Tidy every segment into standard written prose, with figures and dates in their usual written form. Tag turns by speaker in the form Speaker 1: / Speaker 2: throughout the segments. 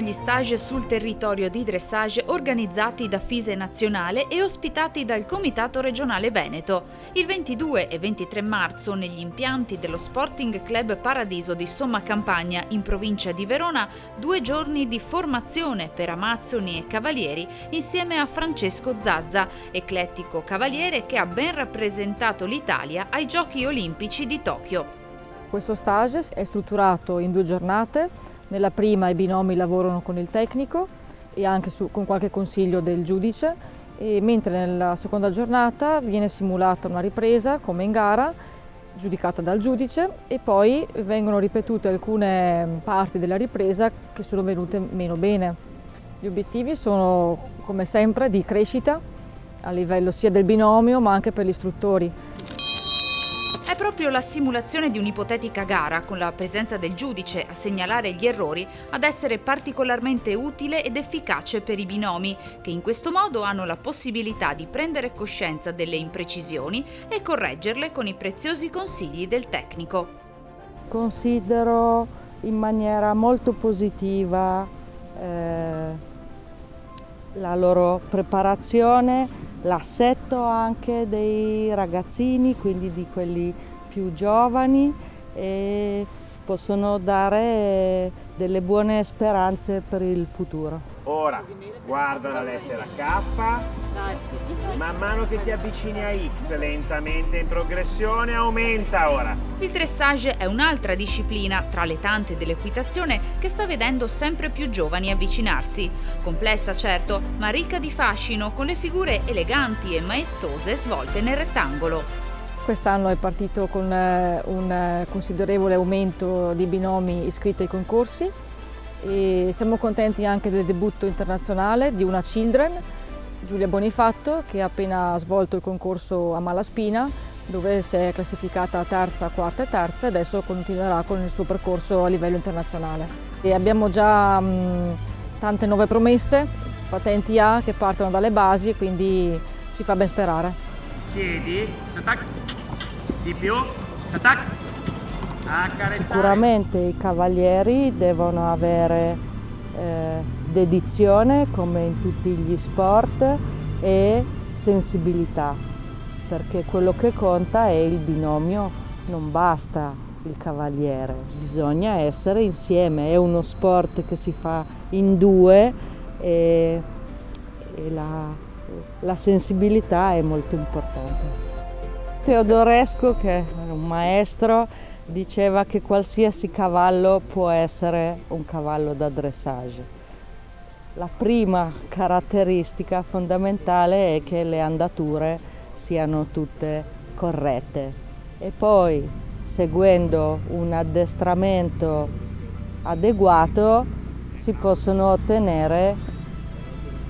Speaker 1: gli stage sul territorio di dressage organizzati da FISE Nazionale e ospitati dal Comitato Regionale Veneto. Il 22 e 23 marzo negli impianti dello Sporting Club Paradiso di Somma Campagna in provincia di Verona 2 giorni di formazione per amazzoni e cavalieri insieme a Francesco Zazza, eclettico cavaliere che ha ben rappresentato l'Italia ai Giochi Olimpici di Tokyo.
Speaker 2: Questo stage è strutturato in 2 giornate. Nella prima i binomi lavorano con il tecnico e anche con qualche consiglio del giudice, mentre nella seconda giornata viene simulata una ripresa come in gara, giudicata dal giudice, e poi vengono ripetute alcune parti della ripresa che sono venute meno bene. Gli obiettivi sono, come sempre, di crescita a livello sia del binomio ma anche per gli istruttori.
Speaker 1: È proprio la simulazione di un'ipotetica gara, con la presenza del giudice a segnalare gli errori, ad essere particolarmente utile ed efficace per i binomi, che in questo modo hanno la possibilità di prendere coscienza delle imprecisioni e correggerle con i preziosi consigli del tecnico.
Speaker 3: Considero in maniera molto positiva la loro preparazione, l'assetto anche dei ragazzini, quindi di quelli più giovani, e possono dare delle buone speranze per il futuro.
Speaker 4: Ora guarda la lettera K, man mano che ti avvicini a X lentamente in progressione aumenta ora.
Speaker 1: Il dressage è un'altra disciplina tra le tante dell'equitazione che sta vedendo sempre più giovani avvicinarsi. Complessa certo, ma ricca di fascino, con le figure eleganti e maestose svolte nel rettangolo.
Speaker 2: Quest'anno è partito con un considerevole aumento di binomi iscritti ai concorsi e siamo contenti anche del debutto internazionale di una Children, Giulia Bonifatto, che ha appena svolto il concorso a Malaspina, dove si è classificata terza, quarta e terza, e adesso continuerà con il suo percorso a livello internazionale. E abbiamo già tante nuove promesse, patenti A che partono dalle basi, e quindi ci fa ben sperare.
Speaker 4: Chiedi, tac, di più, tac, accarezzare.
Speaker 3: Sicuramente i cavalieri devono avere dedizione, come in tutti gli sport, e sensibilità, perché quello che conta è il binomio, non basta il cavaliere, bisogna essere insieme, è uno sport che si fa in 2 e la sensibilità è molto importante. Teodorescu, che è un maestro, diceva che qualsiasi cavallo può essere un cavallo da dressage. La prima caratteristica fondamentale è che le andature siano tutte corrette e poi, seguendo un addestramento adeguato, si possono ottenere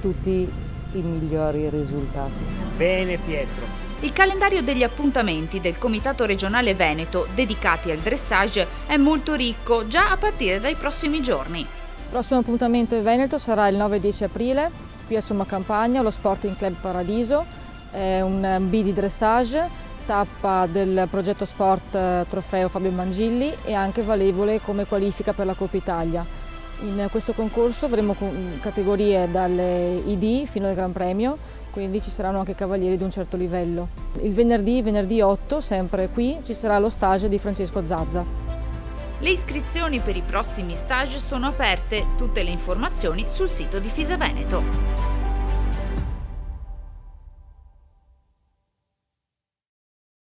Speaker 3: tutti i migliori risultati.
Speaker 4: Bene Pietro.
Speaker 1: Il calendario degli appuntamenti del Comitato Regionale Veneto dedicati al dressage è molto ricco già a partire dai prossimi giorni.
Speaker 2: Il prossimo appuntamento in Veneto sarà il 9-10 aprile, qui a Somma Campagna, allo Sporting Club Paradiso. È un B di dressage, tappa del progetto Sport Trofeo Fabio Mangilli e anche valevole come qualifica per la Coppa Italia. In questo concorso avremo categorie dalle ID fino al Gran Premio, quindi ci saranno anche cavalieri di un certo livello. Il venerdì 8, sempre qui, ci sarà lo stage di Francesco Zazza.
Speaker 1: Le iscrizioni per i prossimi stage sono aperte, tutte le informazioni sul sito di FISE Veneto.